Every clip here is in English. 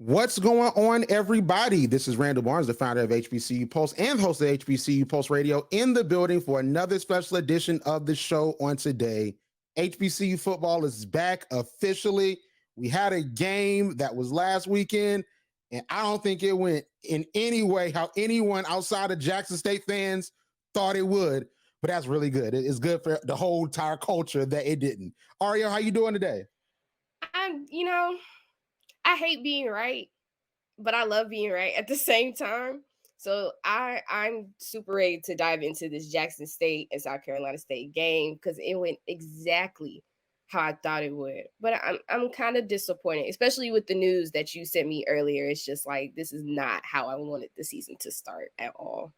What's going on, everybody? This is Randall Barnes, the founder of HBCU Pulse and host of HBCU Pulse Radio, in the building for another special edition of the show on today. HBCU football is back officially. We had a game that was last weekend, and I don't think it went in any way how anyone outside of Jackson State fans thought it would, but that's really good. It's good for the whole entire culture that it didn't. Arielle, how you doing today? I hate being right, but I love being right at the same time. So I'm super ready to dive into this Jackson State and South Carolina State game because it went exactly how I thought it would. But I'm kind of disappointed, especially with the news that you sent me earlier. It's just like this is not how I wanted the season to start at all.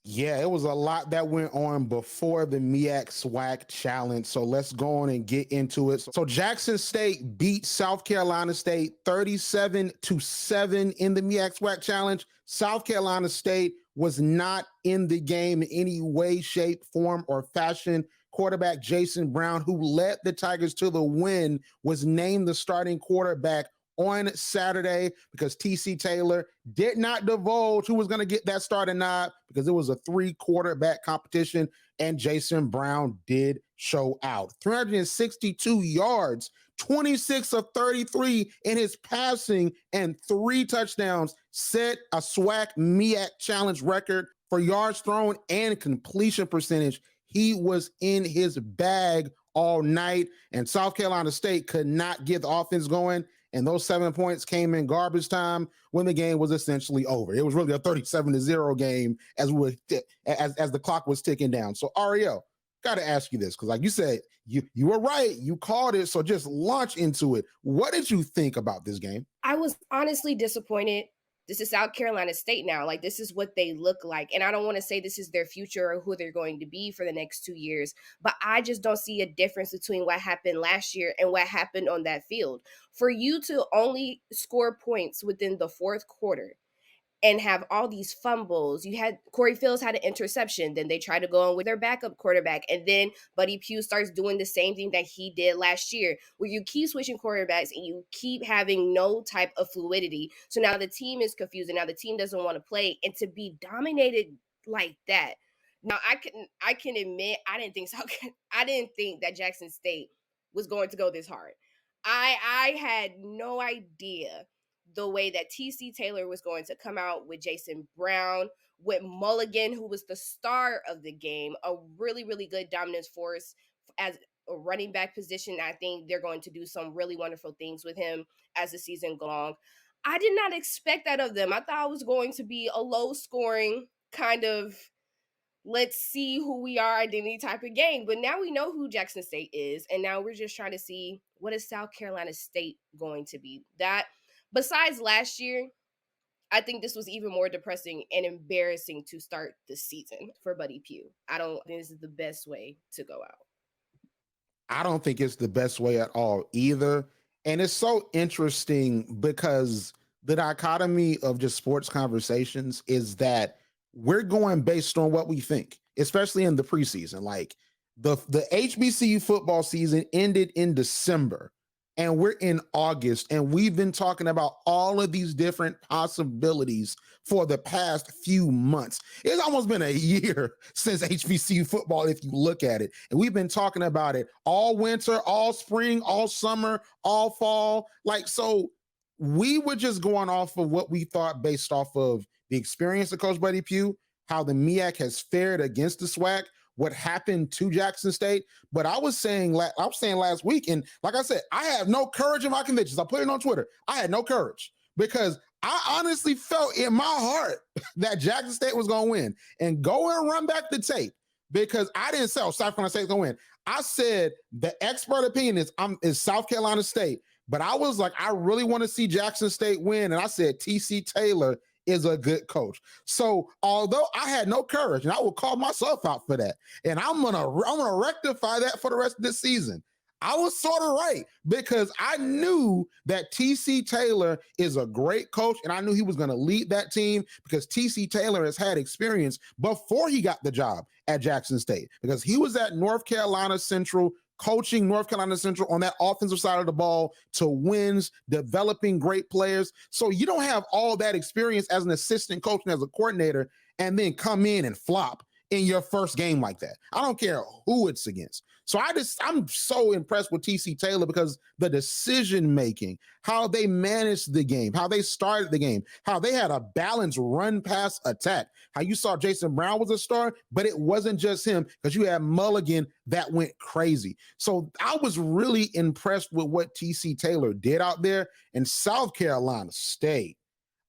Yeah, it was a lot that went on before the SIAC challenge. So let's go on and get into it. So Jackson State beat South Carolina State 37-7 in the SIAC challenge. South Carolina State was not in the game in any way, shape, form, or fashion. Quarterback Jason Brown, who led the Tigers to the win, was named the starting quarterback on Saturday because TC Taylor did not divulge who was going to get that starting nod because it was a 3-quarterback competition, and Jason Brown did show out. 362 yards, 26 of 33 in his passing, and 3 touchdowns, set a SIAC challenge record for yards thrown and completion percentage. He was in his bag all night, and South Carolina State could not get the offense going. And those 7 points came in garbage time when the game was essentially over. It was really a 37-0 game as the clock was ticking down. So Arielle, got to ask you this, because like you said, you were right. You called it. So just launch into it. What did you think about this game? I was honestly disappointed. This is South Carolina State now. Like, this is what they look like. And I don't want to say this is their future or who they're going to be for the next 2 years, but I just don't see a difference between what happened last year and what happened on that field. For you to only score points within the fourth quarter and have all these fumbles. You had Corey Fields had an interception. Then they tried to go on with their backup quarterback. And then Buddy Pough starts doing the same thing that he did last year, where you keep switching quarterbacks and you keep having no type of fluidity. So now the team is confused and now the team doesn't want to play. And to be dominated like that. Now I can admit I didn't think that Jackson State was going to go this hard. I had no idea the way that TC Taylor was going to come out with Jason Brown, with Mulligan, who was the star of the game, a really, really good dominance force as a running back position. I think they're going to do some really wonderful things with him as the season goes along. I did not expect that of them. I thought it was going to be a low scoring kind of let's see who we are identity type of game. But now we know who Jackson State is. And now we're just trying to see what is South Carolina State going to be. That besides last year, I think this was even more depressing and embarrassing to start the season for Buddy Pough. I don't think this is the best way to go out. I don't think it's the best way at all either. And it's so interesting because the dichotomy of just sports conversations is that we're going based on what we think, especially in the preseason. Like the HBCU football season ended in December. And we're in August, and we've been talking about all of these different possibilities for the past few months. It's almost been a year since HBCU football, if you look at it. And we've been talking about it all winter, all spring, all summer, all fall. Like, so we were just going off of what we thought based off of the experience of Coach Buddy Pough, how the SIAC has fared against the SWAC, what happened to Jackson State. But I was saying last week, and like I said, I have no courage in my convictions. I put it on Twitter. I had no courage because I honestly felt in my heart that Jackson State was going to win. And go and run back the tape, because I didn't say South Carolina State's going to win. I said the expert opinion is South Carolina State. But I was like, I really want to see Jackson State win. And I said TC Taylor is a good coach. So although I had no courage, and I will call myself out for that, and I'm gonna rectify that for the rest of this season, I was sort of right, because I knew that TC Taylor is a great coach, and I knew he was going to lead that team because TC Taylor has had experience before he got the job at Jackson State, because he was at North Carolina Central coaching North Carolina Central on that offensive side of the ball to wins, developing great players. So you don't have all that experience as an assistant coach and as a coordinator and then come in and flop in your first game like that. I don't care who it's against. So I'm so impressed with TC Taylor because the decision making, how they managed the game, how they started the game, how they had a balanced run pass attack, how you saw Jason Brown was a star, but it wasn't just him because you had Mulligan that went crazy. So I was really impressed with what TC Taylor did out there. In South Carolina State,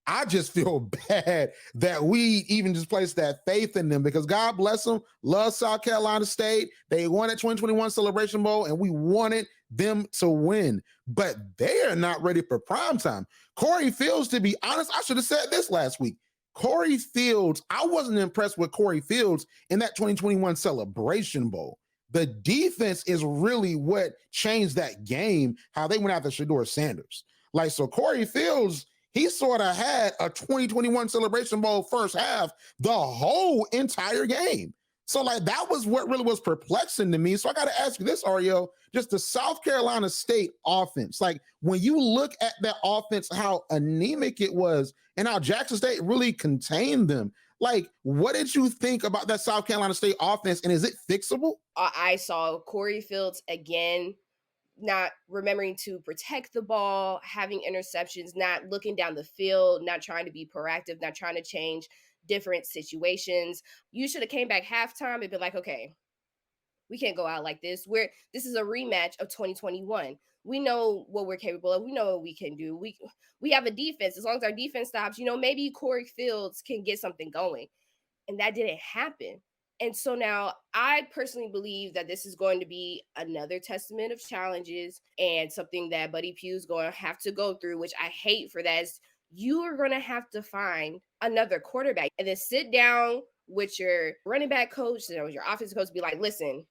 I just feel bad that we even just placed that faith in them because God bless them, love South Carolina State. They won at 2021 Celebration Bowl and we wanted them to win, but they are not ready for prime time. Corey Fields, to be honest, I should have said this last week. Corey Fields, I wasn't impressed with Corey Fields in that 2021 Celebration Bowl. The defense is really what changed that game, how they went after Shedeur Sanders. Like, so Corey Fields, he sort of had a 2021 Celebration Bowl first half the whole entire game. So, like, that was what really was perplexing to me. So I got to ask you this, Arielle, just the South Carolina State offense. Like, when you look at that offense, how anemic it was and how Jackson State really contained them, like, what did you think about that South Carolina State offense, and is it fixable? I saw Corey Fields again not remembering to protect the ball, having interceptions, not looking down the field, not trying to be proactive, not trying to change different situations. You should have came back halftime and been like, okay, we can't go out like this. This is a rematch of 2021. We know what we're capable of. We know what we can do. We have a defense. As long as our defense stops, maybe Corey Fields can get something going. And that didn't happen. And so now I personally believe that this is going to be another testament of challenges and something that Buddy Pough is going to have to go through, which I hate for that. Is you are going to have to find another quarterback and then sit down with your running back coach, your offensive coach, be like, listen,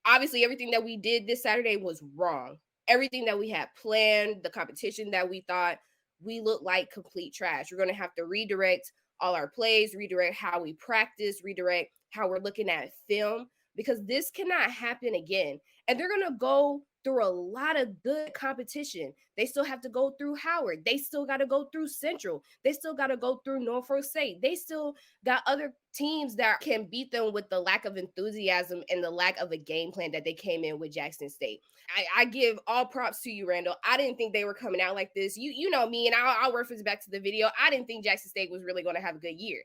obviously everything that we did this Saturday was wrong. Everything that we had planned, the competition that we thought, we look like complete trash. We're going to have to redirect all our plays, redirect how we practice, redirect how we're looking at film, because this cannot happen again. And they're going to go through a lot of good competition. They still have to go through Howard. They still got to go through Central. They still got to go through Norfolk State. They still got other teams that can beat them with the lack of enthusiasm and the lack of a game plan that they came in with Jackson State. I give all props to you, Randall. I didn't think they were coming out like this. You know me, and I'll reference back to the video. I didn't think Jackson State was really going to have a good year.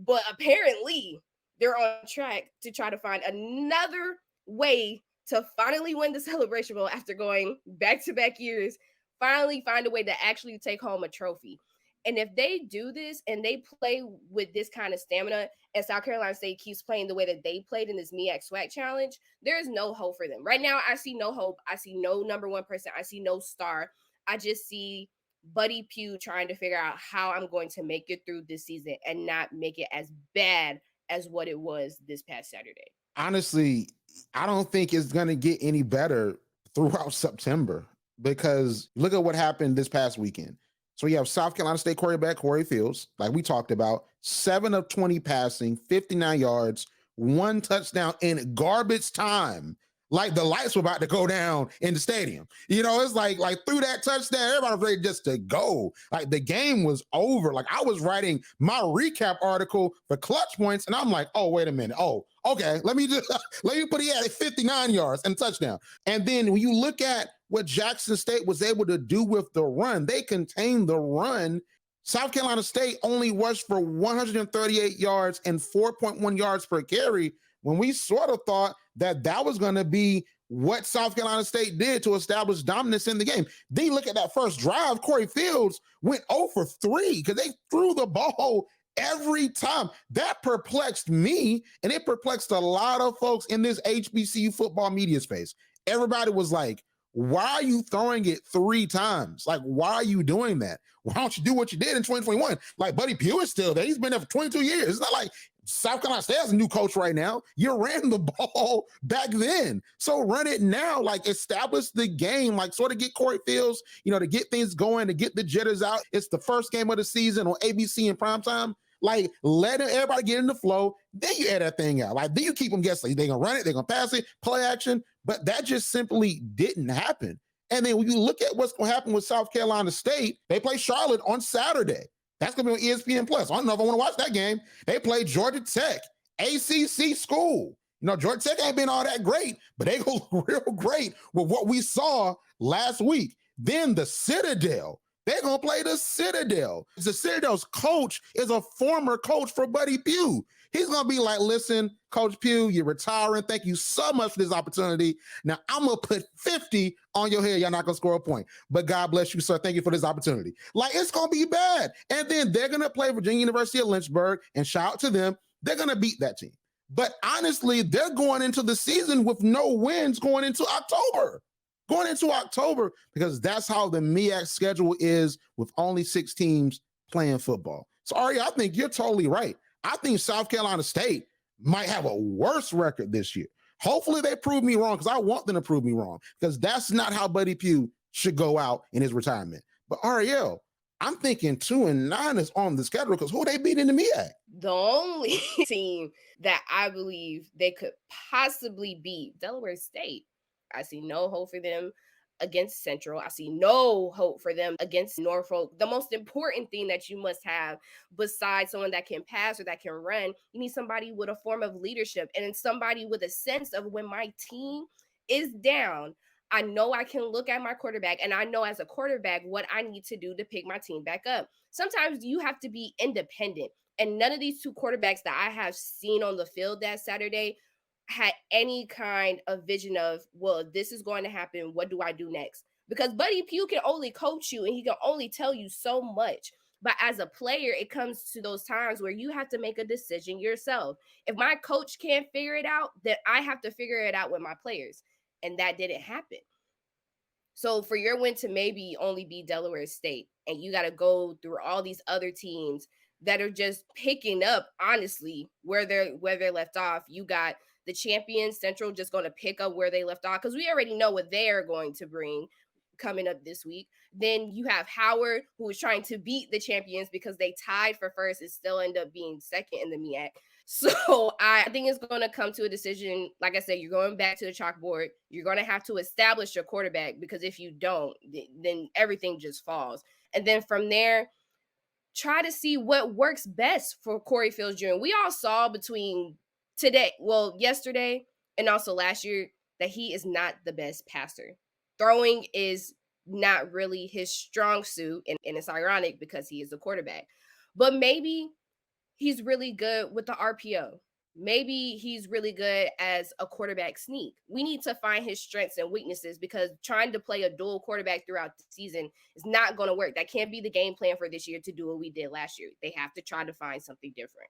But apparently, they're on track to try to find another way to finally win the Celebration Bowl after going back-to-back years, finally find a way to actually take home a trophy. And if they do this and they play with this kind of stamina and South Carolina State keeps playing the way that they played in this MEAC SWAC challenge, there is no hope for them. Right now, I see no hope. I see no number one person. I see no star. I just see Buddy Pough trying to figure out how I'm going to make it through this season and not make it as bad as what it was this past Saturday. Honestly, I don't think it's going to get any better throughout September because look at what happened this past weekend. So you have South Carolina State quarterback Corey Fields, like we talked about, 7 of 20 passing, 59 yards, 1 touchdown in garbage time. Like the lights were about to go down in the stadium. It's like through that touchdown, everybody was ready just to go. Like the game was over. Like I was writing my recap article for Clutch Points, and I'm like, oh, wait a minute. Oh, okay. Let me put he had 59 yards and touchdown. And then when you look at what Jackson State was able to do with the run, they contained the run. South Carolina State only rushed for 138 yards and 4.1 yards per carry, when we sort of thought that was going to be what South Carolina State did to establish dominance in the game. Then you look at that first drive, Corey Fields went 0 for 3 because they threw the ball every time. That perplexed me, and it perplexed a lot of folks in this HBCU football media space. Everybody was like, why are you throwing it 3 times? Like, why are you doing that? Why don't you do what you did in 2021? Like, Buddy Pough is still there. He's been there for 22 years. It's not like South Carolina State has a new coach right now. You ran the ball back then. So run it now, like establish the game, like sort of get Corey Fields, to get things going, to get the jitters out. It's the first game of the season on ABC in primetime. Like, let everybody get in the flow. Then you add that thing out. Like, then you keep them guessing. They're going to run it. They're going to pass it, play action. but that just simply didn't happen. And then when you look at what's going to happen with South Carolina State, they play Charlotte on Saturday. That's going to be on ESPN Plus. I don't know if I want to watch that game. They play Georgia Tech, ACC school. You know, Georgia Tech ain't been all that great, but they go real great with what we saw last week. Then the Citadel. They're going to play the Citadel. The Citadel's coach is a former coach for Buddy Pough. He's going to be like, listen, Coach Pough, you're retiring. Thank you so much for this opportunity. Now, I'm going to put 50 on your head. You're not going to score a point. But God bless you, sir. Thank you for this opportunity. Like, it's going to be bad. And then they're going to play Virginia University of Lynchburg, and shout out to them. They're going to beat that team. But honestly, they're going into the season with no wins going into October. Because that's how the MEAC schedule is with only 6 teams playing football. So, Ari, I think you're totally right. I think South Carolina State might have a worse record this year. Hopefully they prove me wrong, because I want them to prove me wrong, because that's not how Buddy Pough should go out in his retirement. But Arielle, I'm thinking 2-9 is on the schedule, because who they beat in the MEAC? The only team that I believe they could possibly beat, Delaware State. I see no hope for them against Central. I see no hope for them against Norfolk. The most important thing that you must have, besides someone that can pass or that can run, you need somebody with a form of leadership, and somebody with a sense of, when my team is down, I know I can look at my quarterback, and I know as a quarterback what I need to do to pick my team back up. Sometimes you have to be independent, and none of these 2 quarterbacks that I have seen on the field that Saturday had any kind of vision of, well, this is going to happen. What do I do next? Because Buddy Pough can only coach you, and he can only tell you so much. But as a player, it comes to those times where you have to make a decision yourself. If my coach can't figure it out, then I have to figure it out with my players. And that didn't happen. So for your win to maybe only be Delaware State, and you got to go through all these other teams that are just picking up, honestly, where they're left off. You got the champions, Central, just going to pick up where they left off, because we already know what they're going to bring coming up this week. Then you have Howard, who is trying to beat the champions because they tied for first and still end up being second in the MEAC. So I think it's going to come to a decision. Like I said, you're going back to the chalkboard. You're going to have to establish your quarterback, because if you don't, then everything just falls. And then from there, try to see what works best for Corey Fields Jr. We all saw between yesterday and also last year, that he is not the best passer. Throwing is not really his strong suit, and it's ironic because he is a quarterback. But maybe he's really good with the RPO. Maybe he's really good as a quarterback sneak. We need to find his strengths and weaknesses, because trying to play a dual quarterback throughout the season is not going to work. That can't be the game plan for this year to do what we did last year. They have to try to find something different.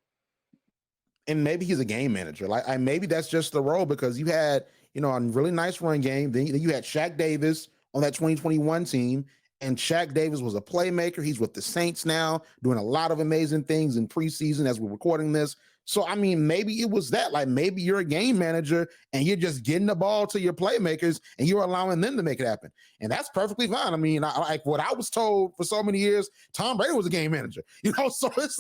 And maybe he's a game manager. Maybe that's just the role, because you had, a really nice run game. Then you had Shaq Davis on that 2021 team, and Shaq Davis was a playmaker. He's with the Saints now, doing a lot of amazing things in preseason as we're recording this. So, maybe it was that. Maybe you're a game manager and you're just getting the ball to your playmakers and you're allowing them to make it happen. And that's perfectly fine. What I was told for so many years, Tom Brady was a game manager. So it's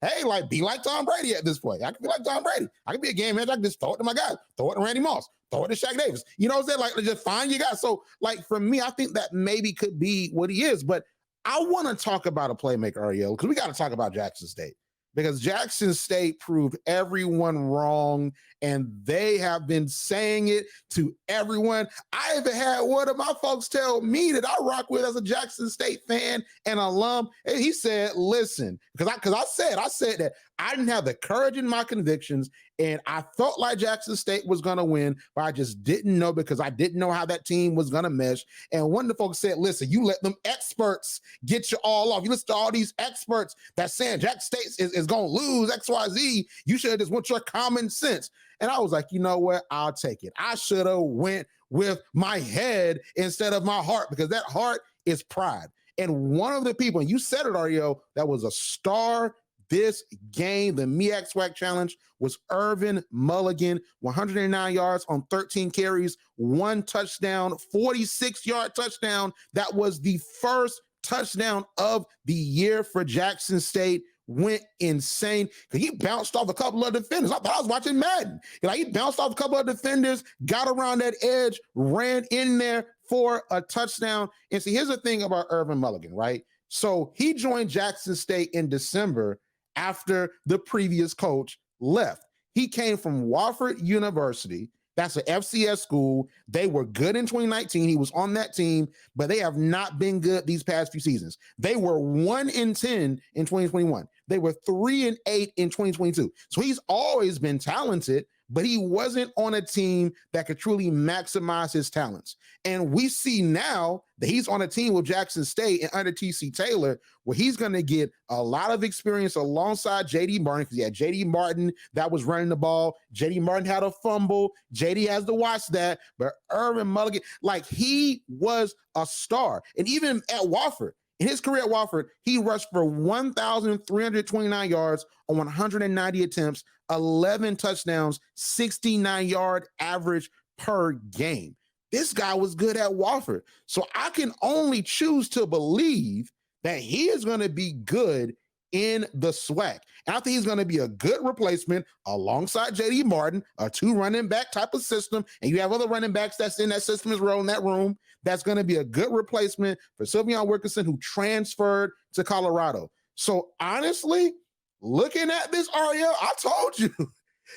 hey, be like Tom Brady at this point. I can be like Tom Brady. I can be a game manager. I can just throw it to my guys, throw it to Randy Moss, throw it to Shaq Davis. You know what I'm saying? Just find your guys. So, for me, I think that maybe could be what he is. But I want to talk about a playmaker, Arielle, because we got to talk about Jackson State. Because Jackson State proved everyone wrong, and they have been saying it to everyone. I even had one of my folks tell me that I rock with as a Jackson State fan and alum, and he said, listen, because I said that I didn't have the courage in my convictions, and I felt like Jackson State was going to win, but I just didn't know, because I didn't know how that team was going to mesh. And one of the folks said, listen, you let them experts get you all off. You listen to all these experts that saying Jackson State is going to lose XYZ. You should have just went your common sense. And I was like, you know what? I'll take it. I should have went with my head instead of my heart, because that heart is pride. And one of the people, and you said it, Arielle, that was a star this game, the MEAC SWAC Challenge, was Irvin Mulligan, 109 yards on 13 carries, 1 touchdown, 46-yard touchdown. That was the first touchdown of the year for Jackson State. went insane because he bounced off a couple of defenders. I thought I was watching Madden. He bounced off a couple of defenders, got around that edge, ran in there for a touchdown. And see, here's the thing about Irvin Mulligan, right? So he joined Jackson State in December after the previous coach left. He came from Wofford University. That's an FCS school. They were good in 2019. He was on that team, but they have not been good these past few seasons. They were 1-10 in 2021. They were 3-8 in 2022. So he's always been talented, but he wasn't on a team that could truly maximize his talents. And we see now that he's on a team with Jackson State and under TC Taylor, where he's going to get a lot of experience alongside JD Martin, because he had JD Martin that was running the ball. JD Martin had a fumble. JD has to watch that. But Irvin Mulligan, he was a star. And even at Wofford, in his career at Wofford, he rushed for 1,329 yards on 190 attempts, 11 touchdowns, 69-yard average per game. This guy was good at Wofford. So I can only choose to believe that he is going to be good in the SWAC. And I think he's going to be a good replacement alongside JD Martin, a 2 running back type of system. And you have other running backs that's in that system as well in that room. That's going to be a good replacement for Sylvion Wilkinson, who transferred to Colorado. So honestly, looking at this, Arielle, I told you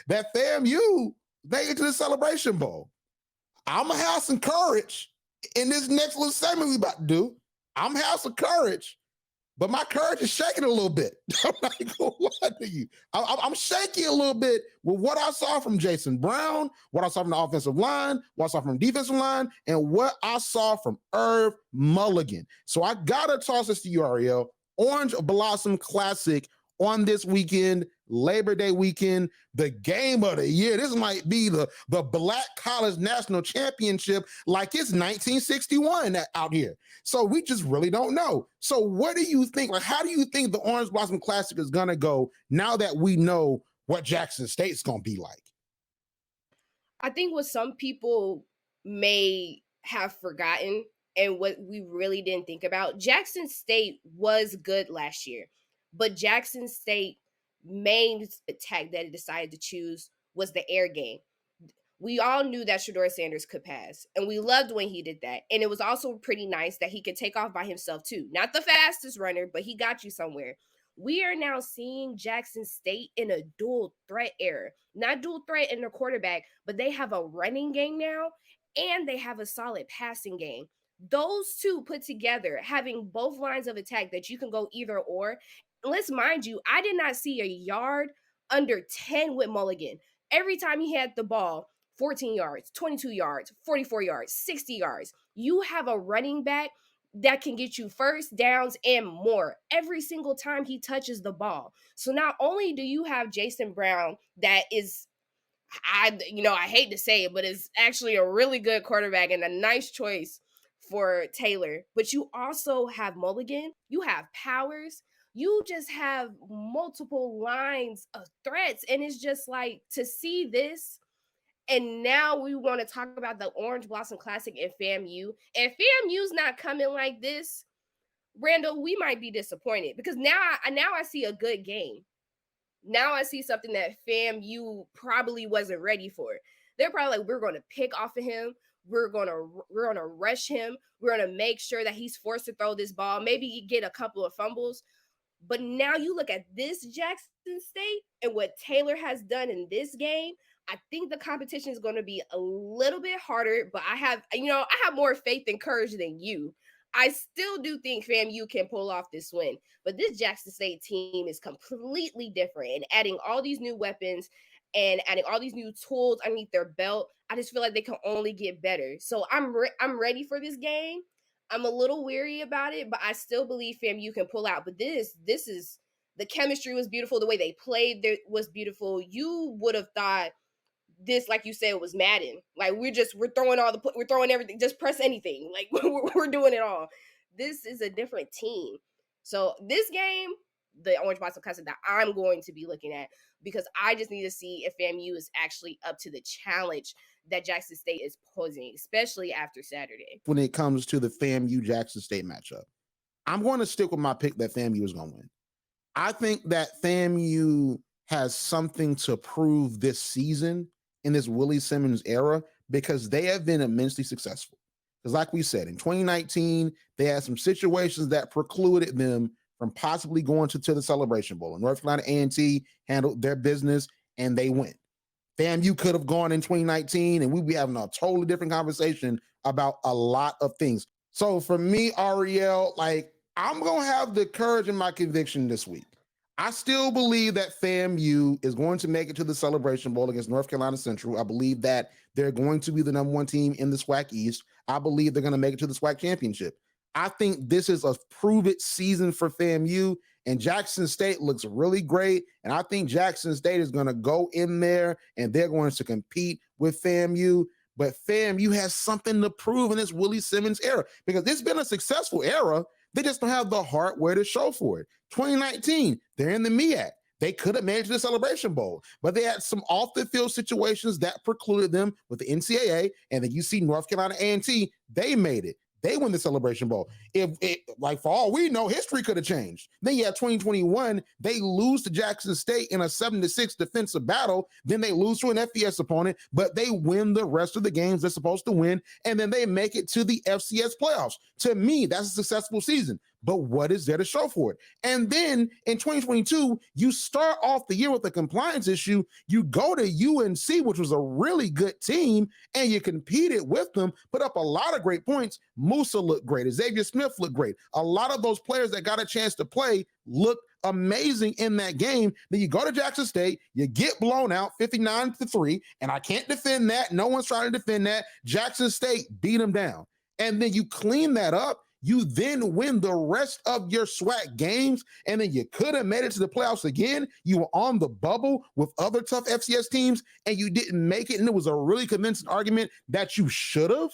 that FAMU, they get to the Celebration Bowl. I'm going to have some courage in this next little segment we about to do. I'm going to have some courage, but my courage is shaking a little bit. I'm not going to lie to you. I'm shaky a little bit with what I saw from Jason Brown, what I saw from the offensive line, what I saw from the defensive line, and what I saw from Irv Mulligan. So I got to toss this to you, Arielle. Orange Blossom Classic on this weekend, Labor Day weekend, the game of the year. This might be the Black College National Championship like it's 1961 out here. So we just really don't know. So what do you think? How do you think the Orange Blossom Classic is going to go now that we know what Jackson State's going to be like? I think what some people may have forgotten and what we really didn't think about, Jackson State was good last year, but Jackson State main attack that it decided to choose was the air game. We all knew that Shedeur Sanders could pass, and we loved when he did that. And it was also pretty nice that he could take off by himself too. Not the fastest runner, but he got you somewhere. We are now seeing Jackson State in a dual threat era. Not dual threat in their quarterback, but they have a running game now, and they have a solid passing game. Those two put together, having both lines of attack that you can go either or. Let's mind you, I did not see a yard under 10 with Mulligan. Every time he had the ball, 14 yards, 22 yards, 44 yards, 60 yards. You have a running back that can get you first downs and more every single time he touches the ball. So not only do you have Jason Brown that is, I hate to say it, but is actually a really good quarterback and a nice choice for Taylor, but you also have Mulligan, you have Powers, you just have multiple lines of threats. And it's just like to see this. And now we want to talk about the Orange Blossom Classic at FAMU. If FAMU's not coming like this, Randall, we might be disappointed because now I see a good game. Now I see something that FAMU probably wasn't ready for. They're probably like, we're going to pick off of him. We're gonna rush him. We're gonna make sure that he's forced to throw this ball. Maybe get a couple of fumbles. But now you look at this Jackson State and what Taylor has done in this game. I think the competition is going to be a little bit harder, but I have more faith and courage than you. I still do think FAMU can pull off this win, but this Jackson State team is completely different, and adding all these new weapons and adding all these new tools underneath their belt, I just feel like they can only get better. So I'm ready for this game. I'm a little weary about it, but I still believe FAMU can pull out. But this is, the chemistry was beautiful. The way they played was beautiful. You would have thought this, like you said, was Madden. Like we're throwing everything, just press anything. Like we're doing it all. This is a different team. So this game, the Orange Blossom Classic that I'm going to be looking at, because I just need to see if FAMU is actually up to the challenge that Jackson State is posing, especially after Saturday. When it comes to the FAMU Jackson State matchup, I'm going to stick with my pick that FAMU is going to win. I think that FAMU has something to prove this season in this Willie Simmons era because they have been immensely successful. Because, like we said, in 2019, they had some situations that precluded them from possibly going to the Celebration Bowl. And North Carolina A&T handled their business and they went. FAMU could have gone in 2019 and we'd be having a totally different conversation about a lot of things. So for me, Arielle, like I'm going to have the courage and my conviction this week. I still believe that FAMU is going to make it to the Celebration Bowl against North Carolina Central. I believe that they're going to be the number one team in the SWAC East. I believe they're going to make it to the SWAC Championship. I think this is a prove-it season for FAMU, and Jackson State looks really great. And I think Jackson State is going to go in there and they're going to compete with FAMU. But FAMU has something to prove in this Willie Simmons era because it's been a successful era. They just don't have the hardware to show for it. 2019, they're in the MEAC. They could have made it to the Celebration Bowl, but they had some off-the-field situations that precluded them with the NCAA. And then you see North Carolina A&T, they made it. They win the Celebration Bowl. If it, like for all we know, history could have changed. Then you have 2021, they lose to Jackson State in a 7-6 defensive battle. Then they lose to an FBS opponent, but they win the rest of the games they're supposed to win, and then they make it to the FCS playoffs. To me, that's a successful season. But what is there to show for it? And then in 2022, you start off the year with a compliance issue. You go to UNC, which was a really good team, and you competed with them, put up a lot of great points. Musa looked great. Xavier Smith looked great. A lot of those players that got a chance to play looked amazing in that game. Then you go to Jackson State, you get blown out 59-3, and I can't defend that. No one's trying to defend that. Jackson State beat them down. And then you clean that up. You then win the rest of your SWAC games, and then you could have made it to the playoffs again. You were on the bubble with other tough FCS teams, and you didn't make it, and it was a really convincing argument that you should have.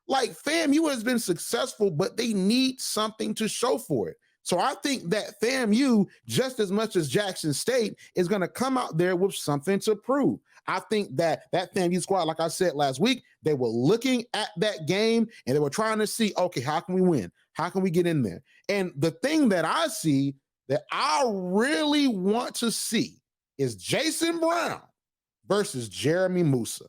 Like, FAMU has been successful, but they need something to show for it. So I think that FAMU, just as much as Jackson State, is going to come out there with something to prove. I think that FAMU squad, like I said last week, they were looking at that game and they were trying to see, okay, how can we win? How can we get in there? And the thing that I see that I really want to see is Jason Brown versus Jeremy Musa.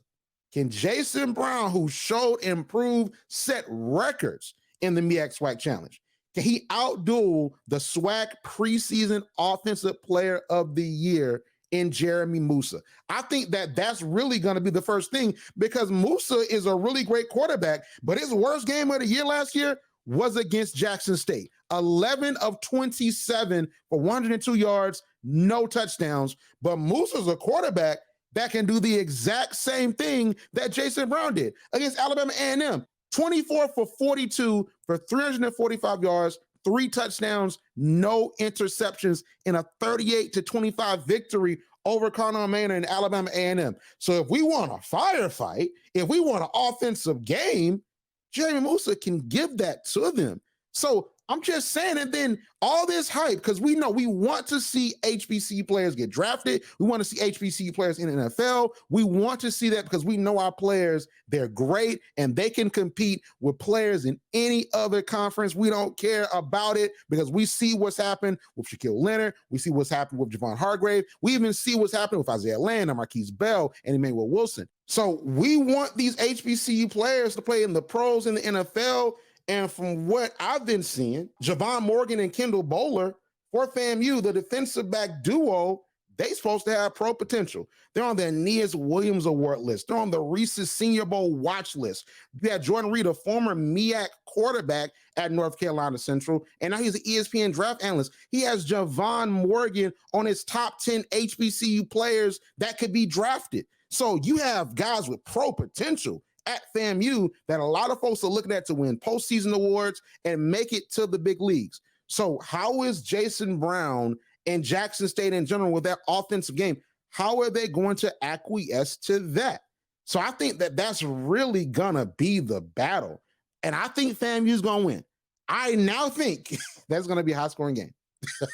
Can Jason Brown, who showed improved, set records in the MEAC SWAC Challenge? Can he outduel the SWAC preseason offensive player of the year in Jeremy Musa? I think that that's really going to be the first thing because Musa is a really great quarterback, but his worst game of the year last year was against Jackson State. 11 of 27 for 102 yards, no touchdowns. But Musa's a quarterback that can do the exact same thing that Jason Brown did against Alabama A&M. 24 for 42 for 345 yards, 3 touchdowns, no interceptions in a 38-25 victory over Connor Maynard and Alabama A&M. So if we want a firefight, if we want an offensive game, Jeremy Musa can give that to them. So I'm just saying, and then all this hype, because we know we want to see HBCU players get drafted. We want to see HBCU players in the NFL. We want to see that because we know our players, they're great, and they can compete with players in any other conference. We don't care about it because we see what's happened with Shaquille Leonard. We see what's happened with Javon Hargrave. We even see what's happening with Isaiah Land and Marquise Bell and Emmanuel Wilson. So we want these HBCU players to play in the pros in the NFL. And from what I've been seeing, Javon Morgan and Kendall Bowler for FAMU, the defensive back duo, they supposed to have pro potential. They're on the Aeneas Williams Award list. They're on the Reese's Senior Bowl watch list. You had Jordan Reed, a former MEAC quarterback at North Carolina Central, and now he's an ESPN draft analyst. He has Javon Morgan on his top 10 HBCU players that could be drafted. So you have guys with pro potential at FAMU that a lot of folks are looking at to win postseason awards and make it to the big leagues. So how is Jason Brown and Jackson State in general with that offensive game? How are they going to acquiesce to that? So I think that that's really going to be the battle. And I think FAMU is going to win. I now think that's going to be a high scoring game.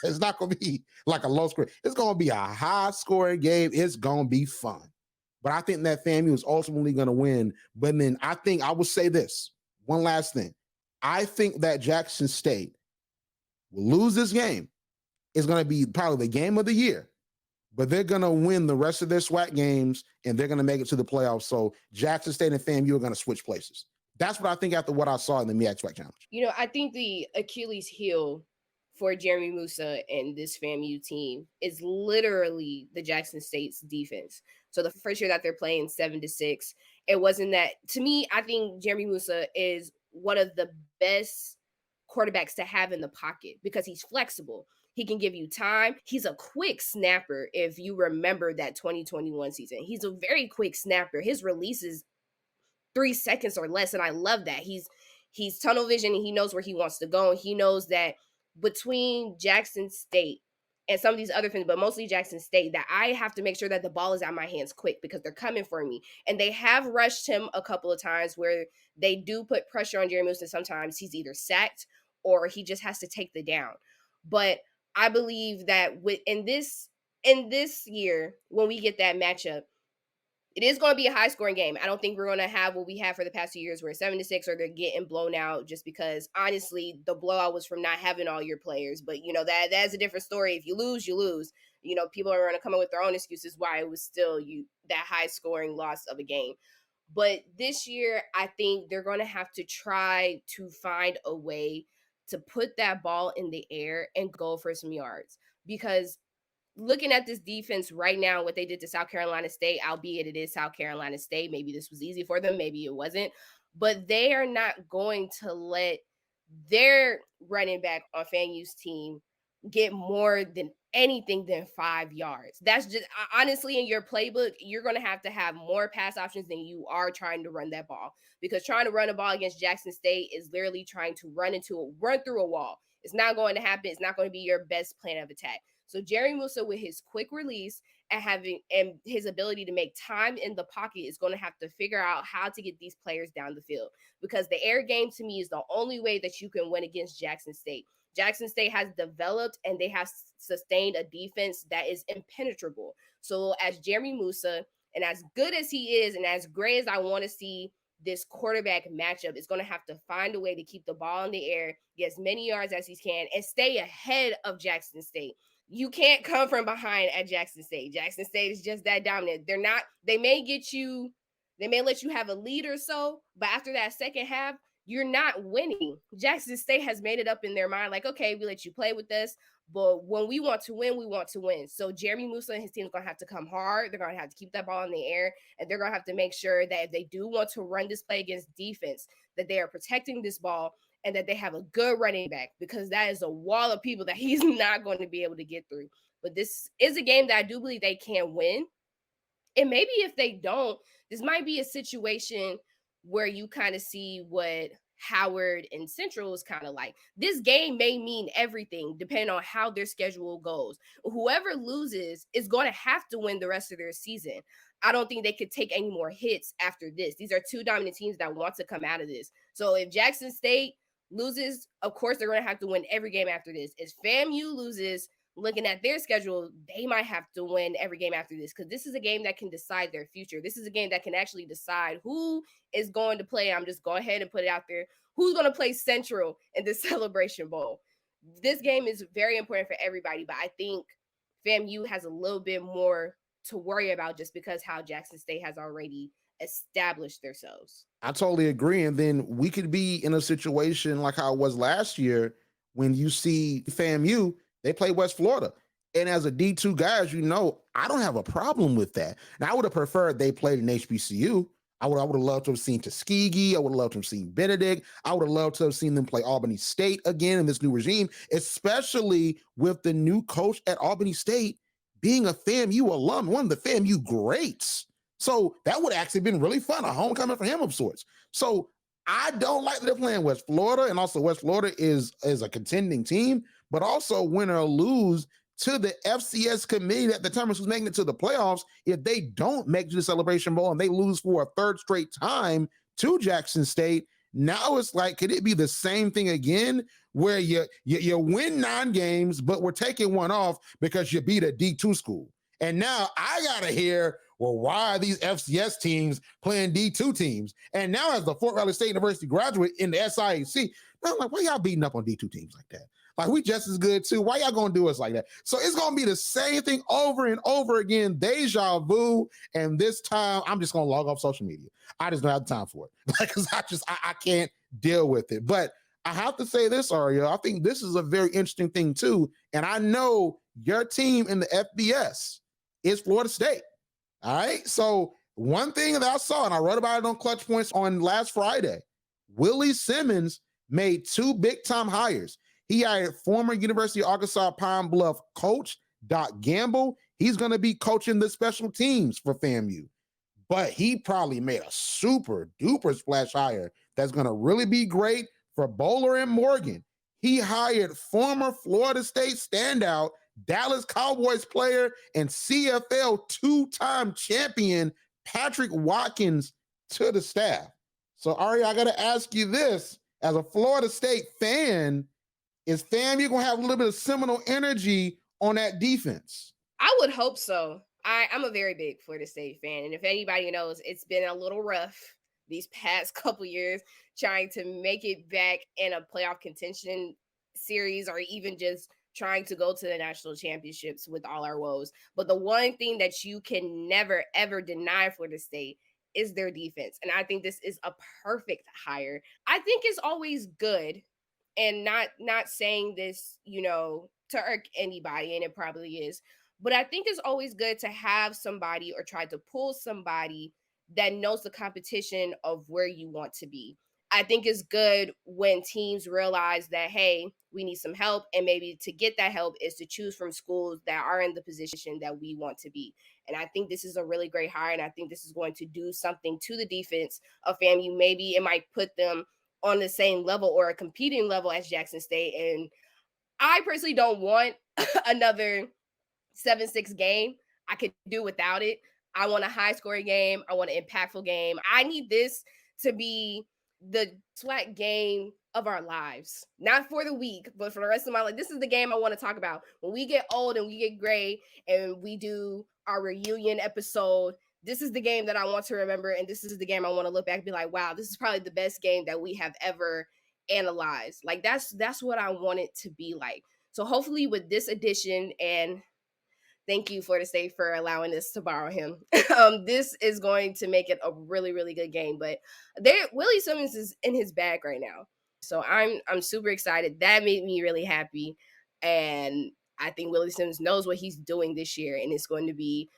It's not going to be like a low score. It's going to be a high scoring game. It's going to be fun. But I think that FAMU is ultimately going to win. But then I think I will say this, one last thing. I think that Jackson State will lose this game, is going to be probably the game of the year, but they're going to win the rest of their SWAC games and they're going to make it to the playoffs. So Jackson State and FAMU are going to switch places. That's what I think after what I saw in the MEAC SWAC Challenge. You know, I think the Achilles heel for Jeremy Musa and this FAMU team is literally the Jackson State's defense. So the first year that they're playing 7-6, it wasn't that. To me, I think Jeremy Musa is one of the best quarterbacks to have in the pocket because he's flexible. He can give you time. He's a quick snapper. If you remember that 2021 season, he's a very quick snapper. His release is 3 seconds or less, and I love that. He's tunnel vision and he knows where he wants to go. And he knows that between Jackson State and some of these other things, but mostly Jackson State, that I have to make sure that the ball is out of my hands quick because they're coming for me. And they have rushed him a couple of times where they do put pressure on Jeremy Musa. Sometimes he's either sacked or he just has to take the down. But I believe that in this year, when we get that matchup, it is going to be a high-scoring game. I don't think we're going to have what we have for the past 2 years where 7-6 or they're getting blown out just because, honestly, the blowout was from not having all your players. But, you know, that's a different story. If you lose, you lose. You know, people are going to come up with their own excuses why it was still that high-scoring loss of a game. But this year, I think they're going to have to try to find a way to put that ball in the air and go for some yards. Because looking at this defense right now, what they did to South Carolina State, albeit it is South Carolina State, maybe this was easy for them, maybe it wasn't, but they are not going to let their running back on FAMU's team get more than anything than 5 yards. That's just, honestly, in your playbook, you're going to have more pass options than you are trying to run that ball, because trying to run a ball against Jackson State is literally trying to run through a wall. It's not going to happen. It's not going to be your best plan of attack. So Jerry Musa, with his quick release and his ability to make time in the pocket, is going to have to figure out how to get these players down the field, because the air game, to me, is the only way that you can win against Jackson State. Jackson State has developed and they have sustained a defense that is impenetrable. So as Jeremy Musa, and as good as he is and as great as I want to see this quarterback matchup, is going to have to find a way to keep the ball in the air, get as many yards as he can, and stay ahead of Jackson State. You can't come from behind at Jackson State. Jackson State is just that dominant. They may let you have a lead or so, but after that second half, you're not winning. Jackson State has made it up in their mind, like, okay, we let you play with us, but when we want to win, we want to win. So Jeremy Musa and his team is going to have to come hard. They're going to have to keep that ball in the air, and they're going to have to make sure that if they do want to run this play against defense, that they are protecting this ball and that they have a good running back, because that is a wall of people that he's not going to be able to get through. But this is a game that I do believe they can win. And maybe if they don't, this might be a situation where you kind of see what Howard and Central is kind of like. This game may mean everything depending on how their schedule goes. Whoever loses is going to have to win the rest of their season. I don't think they could take any more hits after this. These are two dominant teams that want to come out of this. So if Jackson State loses, of course, they're going to have to win every game after this. If FAMU loses, looking at their schedule, they might have to win every game after this, because this is a game that can decide their future. This is a game that can actually decide who is going to play. I'm just going ahead and put it out there. Who's going to play Central in the Celebration Bowl? This game is very important for everybody, but I think FAMU has a little bit more to worry about just because how Jackson State has already established themselves. I totally agree. And then we could be in a situation like how it was last year when you see FAMU, they play West Florida. And as a D2 guy, as you know, I don't have a problem with that. Now, I would have preferred they played in HBCU. I would have loved to have seen Tuskegee. I would have loved to have seen Benedict. I would have loved to have seen them play Albany State again in this new regime, especially with the new coach at Albany State being a FAMU alum, one of the FAMU greats. So that would have actually been really fun, a homecoming for him of sorts. So I don't like that they're playing West Florida, and also West Florida is a contending team, but also win or lose to the FCS committee that determines who's making it to the playoffs. If they don't make it to the Celebration Bowl and they lose for a third straight time to Jackson State, now it's like, could it be the same thing again where you win 9 games, but we're taking one off because you beat a D2 school? And now I got to hear, well, why are these FCS teams playing D2 teams? And now as the Fort Valley State University graduate in the SIAC, I'm like, why y'all beating up on D2 teams like that? Like, we just as good too. Why y'all gonna do us like that? So it's gonna be the same thing over and over again, deja vu. And this time, I'm just gonna log off social media. I just don't have time for it because I can't deal with it. But I have to say this, Arielle. I think this is a very interesting thing too. And I know your team in the FBS is Florida State. All right. So one thing that I saw, and I wrote about it on Clutch Points on last Friday, Willie Simmons made 2 big-time hires. He hired former University of Arkansas Pine Bluff coach Doc Gamble. He's going to be coaching the special teams for FAMU. But he probably made a super-duper splash hire that's going to really be great for Bowler and Morgan. He hired former Florida State standout, Dallas Cowboys player, and CFL 2-time champion Patrick Watkins to the staff. So, Ari, I got to ask you this. As a Florida State fan, is FAMU going to have a little bit of Seminole energy on that defense? I would hope so. I'm a very big Florida State fan. And if anybody knows, it's been a little rough these past couple years trying to make it back in a playoff contention series or even just trying to go to the national championships with all our woes. But the one thing that you can never, ever deny Florida State is their defense. And I think this is a perfect hire. I think it's always good, and not saying this, to irk anybody, and it probably is, but I think it's always good to have somebody or try to pull somebody that knows the competition of where you want to be. I think it's good when teams realize that, hey, we need some help. And maybe to get that help is to choose from schools that are in the position that we want to be. And I think this is a really great hire. And I think this is going to do something to the defense of FAMU. Maybe it might put them on the same level or a competing level as Jackson State. And I personally don't want another 7-6 game. I could do without it. I want a high scoring game. I want an impactful game. I need this to be the SWAC game of our lives, not for the week, but for the rest of my life. This is the game I want to talk about. When we get old and we get gray and we do our reunion episode, this is the game that I want to remember. And this is the game I want to look back and be like, wow, this is probably the best game that we have ever analyzed. Like that's what I want it to be like. So hopefully with this edition, and thank you, Florida State, for allowing us to borrow him. This is going to make it a really, really good game. But Willie Simmons is in his bag right now. So I'm super excited. That made me really happy. And I think Willie Simmons knows what he's doing this year. And it's going to be,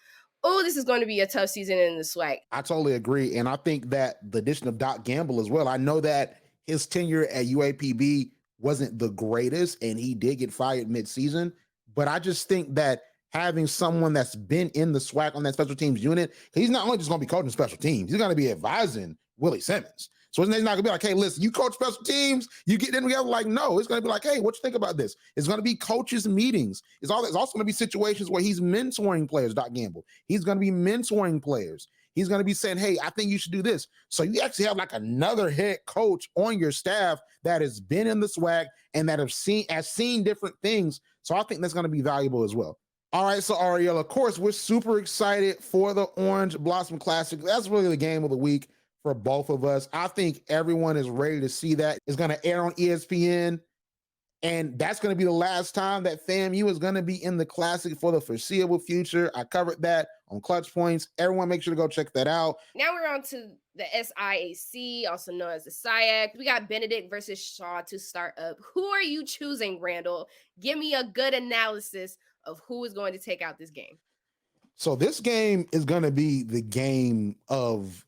this is going to be a tough season in the SWAC. I totally agree. And I think that the addition of Doc Gamble as well, I know that his tenure at UAPB wasn't the greatest and he did get fired mid-season. But I just think that having someone that's been in the SWAC on that special teams unit, he's not only just going to be coaching special teams, he's going to be advising Willie Simmons. So it's not going to be like, hey, listen, you coach special teams, you get them together. Like, no, it's going to be like, hey, what you think about this? It's going to be coaches meetings. It's also going to be situations where he's mentoring players, Doc Gamble. He's going to be mentoring players. He's going to be saying, hey, I think you should do this. So you actually have like another head coach on your staff that has been in the SWAC and that has seen different things. So I think that's going to be valuable as well. All right, so Arielle, of course, we're super excited for the Orange Blossom Classic. That's really the game of the week for both of us. I think everyone is ready to see that. It's going to air on ESPN, and that's going to be the last time that FAMU is going to be in the Classic for the foreseeable future. I covered that on Clutch Points. Everyone make sure to go check that out. Now we're on to the SIAC, also known as the SIAC. We got Benedict versus Shaw to start up. Who are you choosing, Randall? Give me a good analysis of who is going to take out this game. So this game is going to be the game of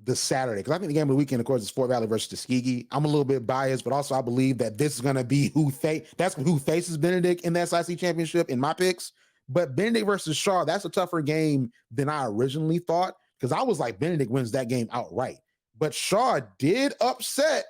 the Saturday, because I think the game of the weekend, of course, is Fort Valley versus Tuskegee. I'm a little bit biased, but also I believe that this is going to be who faces Benedict in the SIC championship in my picks. But Benedict versus Shaw, that's a tougher game than I originally thought, because I was like, Benedict wins that game outright. But Shaw did upset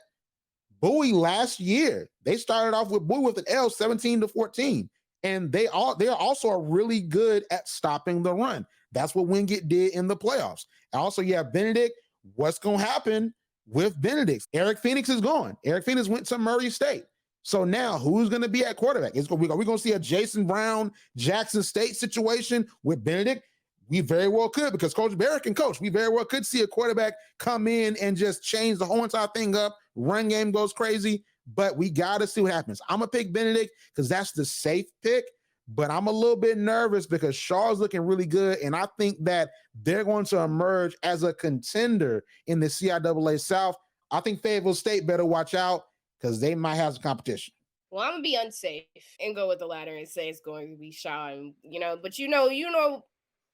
Bowie last year. They started off with Bowie with an L 17-14. And they are also really good at stopping the run. That's what Wingate did in the playoffs. And also, you have Benedict. What's going to happen with Benedict? Eric Phoenix is gone. Eric Phoenix went to Murray State. So now who's going to be at quarterback? Are we going to see a Jason Brown, Jackson State situation with Benedict? We very well could, because Coach Barrett can coach. We very well could see a quarterback come in and just change the whole entire thing up. Run game goes crazy. but we got to see what happens. I'm going to pick Benedict because that's the safe pick, but I'm a little bit nervous because Shaw's looking really good, and I think that they're going to emerge as a contender in the CIAA South. I think Fayetteville State better watch out because they might have some competition. Well, I'm gonna be unsafe and go with the latter and say it's going to be Shaw, and but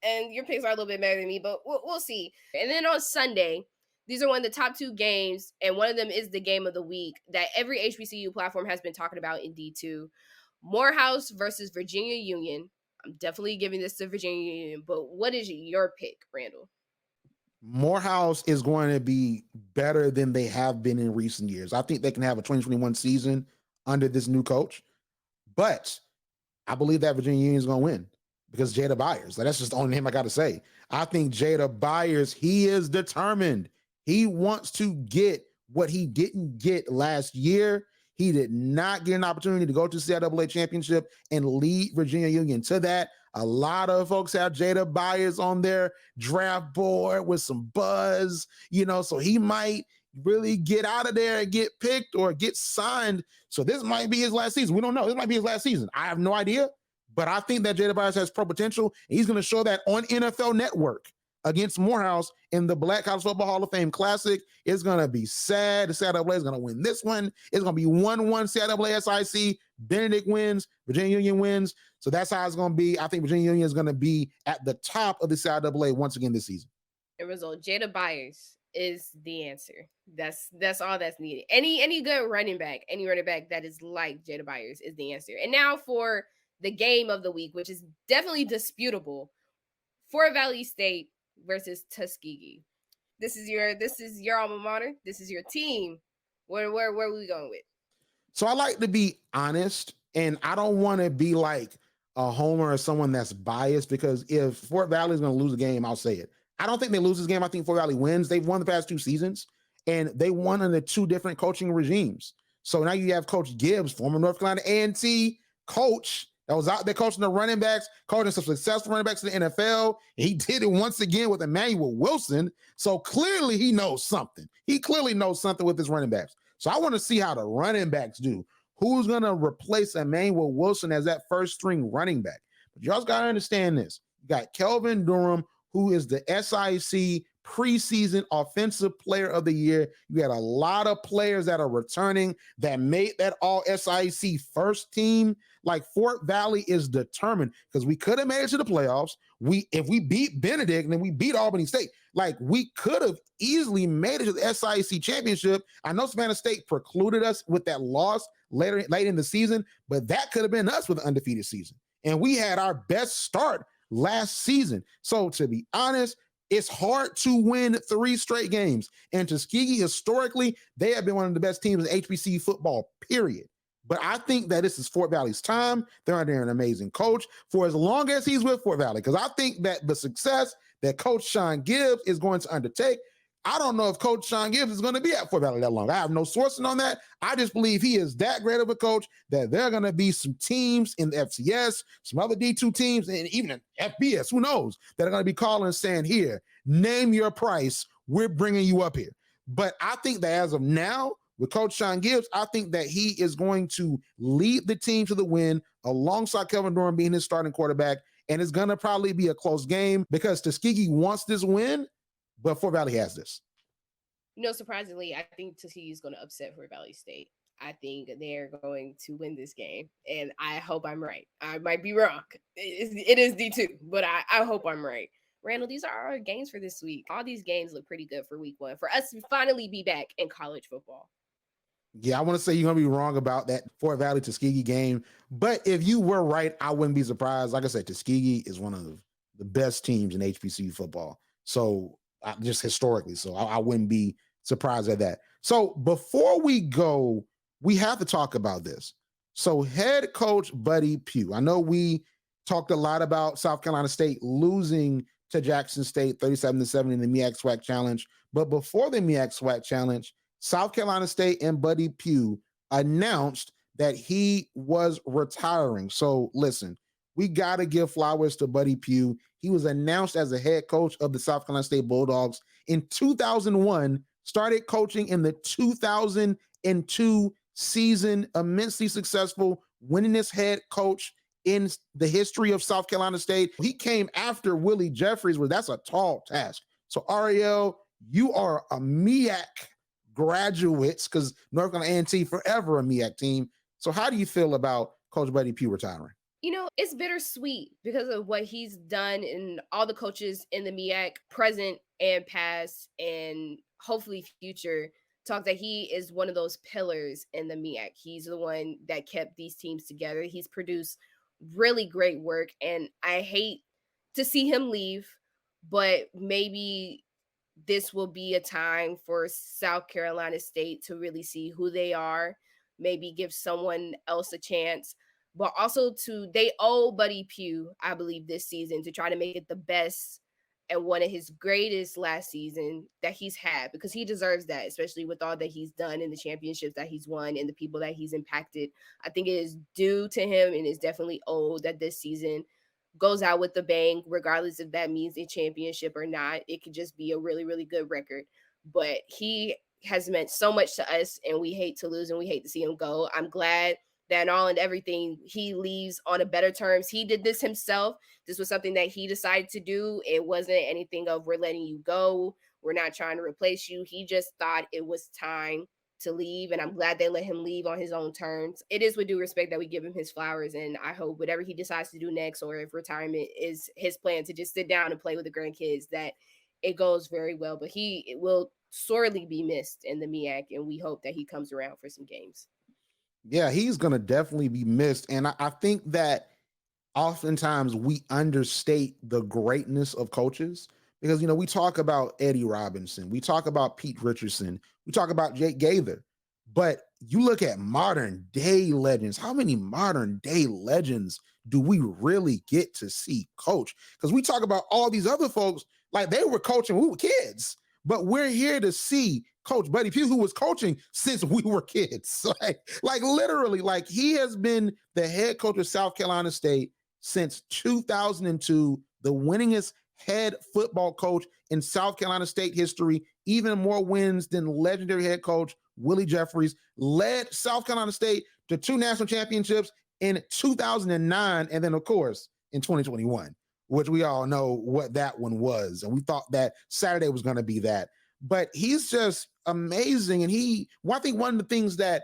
and your picks are a little bit better than me, but we'll see. And then on Sunday, these are one of the top 2 games, and one of them is the game of the week that every HBCU platform has been talking about in D2. Morehouse versus Virginia Union. I'm definitely giving this to Virginia Union, but what is your pick, Randall? Morehouse is going to be better than they have been in recent years. I think they can have a 2021 season under this new coach, but I believe that Virginia Union is going to win because Jada Byers. That's just the only name I got to say. I think Jada Byers, he is determined. He wants to get what he didn't get last year. He did not get an opportunity to go to CIAA championship and lead Virginia Union to that. A lot of folks have Jada Byers on their draft board with some buzz, so he might really get out of there and get picked or get signed. So this might be his last season. We don't know. This might be his last season. I have no idea, but I think that Jada Byers has pro potential. And he's going to show that on NFL Network against Morehouse in the Black College Football Hall of Fame Classic. It's going to be sad. The CIAA is going to win this one. It's going to be 1-1 CIAA SIC. Benedict wins. Virginia Union wins. So that's how it's going to be. I think Virginia Union is going to be at the top of the CIAA once again this season. The result, Jada Byers is the answer. That's all that's needed. Any good running back, any running back that is like Jada Byers is the answer. And now for the game of the week, which is definitely disputable. Fort Valley State versus Tuskegee. This is your alma mater. This is your team. Where are we going with? So I like to be honest, and I don't want to be like a homer or someone that's biased, because if Fort Valley is going to lose a game, I'll say it. I don't think they lose this game. I think Fort Valley wins. They've won the past 2 seasons, and they won under 2 different coaching regimes. So now you have Coach Gibbs, former North Carolina A&T coach, that was out there coaching the running backs, coaching some successful running backs in the NFL. He did it once again with Emmanuel Wilson. So clearly he knows something. He clearly knows something with his running backs. So I want to see how the running backs do. Who's going to replace Emmanuel Wilson as that first string running back? But y'all got to understand this. You got Kelvin Durham, who is the SIAC preseason offensive player of the year. You got a lot of players that are returning that made that all SIAC first team. Like, Fort Valley is determined, because we could have made it to the playoffs. If we beat Benedict and then we beat Albany State, like, we could have easily made it to the SIAC championship. I know Savannah State precluded us with that loss late in the season, but that could have been us with an undefeated season. And we had our best start last season. So to be honest, it's hard to win 3 straight games. And Tuskegee, historically, they have been one of the best teams in HBCU football, period. But I think that this is Fort Valley's time. They're under an amazing coach for as long as he's with Fort Valley, because I think that the success that Coach Sean Gibbs is going to undertake, I don't know if Coach Sean Gibbs is going to be at Fort Valley that long. I have no sourcing on that. I just believe he is that great of a coach that there are going to be some teams in the FCS, some other D2 teams, and even in FBS, who knows, that are going to be calling and saying, here, name your price. We're bringing you up here. But I think that as of now, with Coach Sean Gibbs, I think that he is going to lead the team to the win alongside Kelvin Durham being his starting quarterback. And it's going to probably be a close game because Tuskegee wants this win, but Fort Valley has this. Surprisingly, I think Tuskegee is going to upset Fort Valley State. I think they're going to win this game, and I hope I'm right. I might be wrong. It is D2, but I hope I'm right. Randall, these are our games for this week. All these games look pretty good for week 1 for us to finally be back in college football. Yeah, I want to say you're going to be wrong about that Fort Valley Tuskegee game. But if you were right, I wouldn't be surprised. Like I said, Tuskegee is one of the best teams in HBCU football. So just historically, so I wouldn't be surprised at that. So before we go, we have to talk about this. So head coach Buddy Pough, I know we talked a lot about South Carolina State losing to Jackson State 37-7 in the MEAC SWAC Challenge. But before the MEAC SWAC Challenge, South Carolina State and Buddy Pough announced that he was retiring. So listen, we got to give flowers to Buddy Pough. He was announced as the head coach of the South Carolina State Bulldogs in 2001, started coaching in the 2002 seasoned, immensely successful, winningest head coach in the history of South Carolina State. He came after Willie Jeffries, where that's a tall task. So Arielle, you are a MEAC graduates, because North Carolina A&T forever a MEAC team. So how do you feel about Coach Buddy Pough retiring? It's bittersweet because of what he's done and all the coaches in the MEAC, present and past, and hopefully future, talk that he is one of those pillars in the MEAC. He's the one that kept these teams together. He's produced really great work, and I hate to see him leave, but maybe this will be a time for South Carolina State to really see who they are, maybe give someone else a chance. But also they owe Buddy Pough, I believe, this season to try to make it the best and one of his greatest last season that he's had, because he deserves that, especially with all that he's done and the championships that he's won and the people that he's impacted. I think it is due to him and is definitely owed that this season goes out with the bang, regardless if that means a championship or not. It could just be a really, really good record. But he has meant so much to us, and we hate to lose and we hate to see him go. I'm glad that in all and everything, he leaves on a better terms. He did this himself. This was something that he decided to do. It wasn't anything of we're letting you go, we're not trying to replace you. He just thought it was time to leave, and I'm glad they let him leave on his own terms. It is with due respect that we give him his flowers, and I hope whatever he decides to do next, or if retirement is his plan to just sit down and play with the grandkids, that it goes very well. But he will sorely be missed in the MEAC, and we hope that he comes around for some games. Yeah, he's going to definitely be missed. And I think that oftentimes we understate the greatness of coaches because, we talk about Eddie Robinson, we talk about Pete Richardson, we talk about Jake Gaither, but you look at modern day legends. How many modern day legends do we really get to see coach? Because we talk about all these other folks like they were coaching when we were kids, but we're here to see Coach Buddy Pough, who was coaching since we were kids. Like literally, like he has been the head coach of South Carolina State since 2002, the winningest head football coach in South Carolina State history, even more wins than legendary head coach Willie Jeffries, led South Carolina State to 2 national championships in 2009, and then, of course, in 2021, which we all know what that one was. And we thought that Saturday was going to be that. But he's just amazing. And I think one of the things that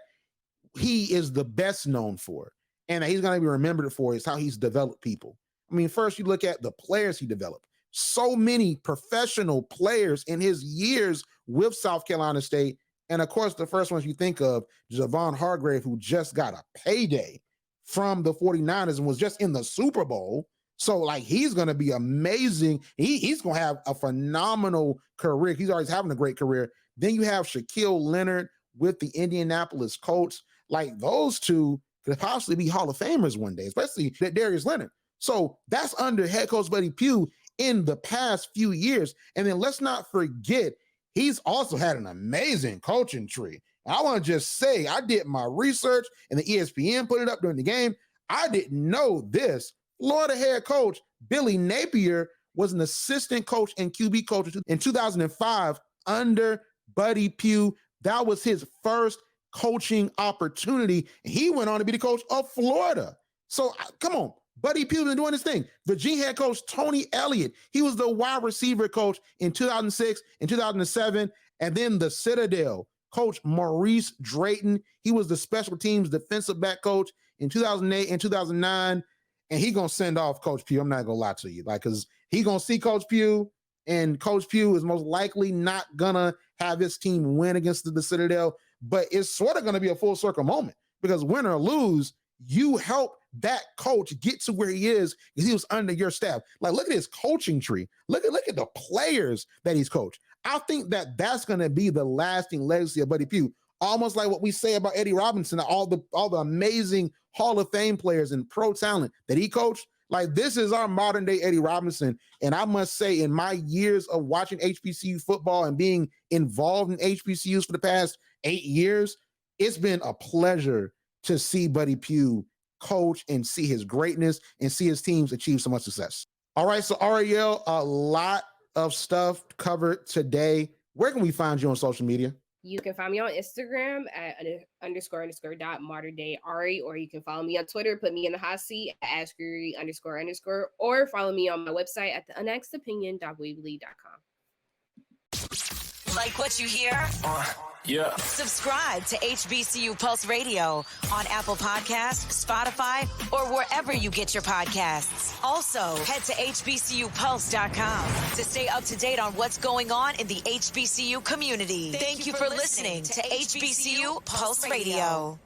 he is the best known for and that he's going to be remembered for is how he's developed people. I mean, first you look at the players he developed. So many professional players in his years with South Carolina State. And of course, the first ones you think of, Javon Hargrave, who just got a payday from the 49ers and was just in the Super Bowl. So, like, he's going to be amazing. He's going to have a phenomenal career. He's always having a great career. Then you have Shaquille Leonard with the Indianapolis Colts. Like, those two could possibly be Hall of Famers one day, especially Darius Leonard. So that's under head coach Buddy Pough in the past few years. And then let's not forget, he's also had an amazing coaching tree. I want to just say, I did my research and the ESPN put it up during the game. I didn't know this. Florida head coach Billy Napier was an assistant coach and QB coach in 2005 under Buddy Pough. That was his first coaching opportunity. And he went on to be the coach of Florida. So come on, Buddy Pough been doing his thing. Virginia head coach Tony Elliott, he was the wide receiver coach in 2006 and 2007. And then the Citadel coach Maurice Drayton, he was the special teams defensive back coach in 2008 and 2009. And he gonna send off Coach Pough. I'm not gonna lie to you, because he gonna see Coach Pough, and Coach Pough is most likely not gonna have his team win against the Citadel. But it's sort of gonna be a full circle moment because win or lose, you help that coach get to where he is because he was under your staff. Like, look at his coaching tree. Look at the players that he's coached. I think that that's gonna be the lasting legacy of Buddy Pough. Almost like what we say about Eddie Robinson, all the amazing Hall of Fame players and pro talent that he coached. Like, this is our modern day Eddie Robinson. And I must say, in my years of watching HBCU football and being involved in HBCUs for the past 8 years, it's been a pleasure to see Buddy Pough coach and see his greatness and see his teams achieve so much success. All right, so Arielle, a lot of stuff covered today. Where can we find you on social media? You can find me on Instagram at __.modernDayAri, or you can follow me on Twitter, put me in the hot seat at @askery__, or follow me on my website at theunacceptopinion.weebly.com. Like what you hear? Yeah. Subscribe to HBCU Pulse Radio on Apple Podcasts, Spotify, or wherever you get your podcasts. Also, head to hbcupulse.com to stay up to date on what's going on in the HBCU community. Thank you for listening to HBCU Pulse Radio.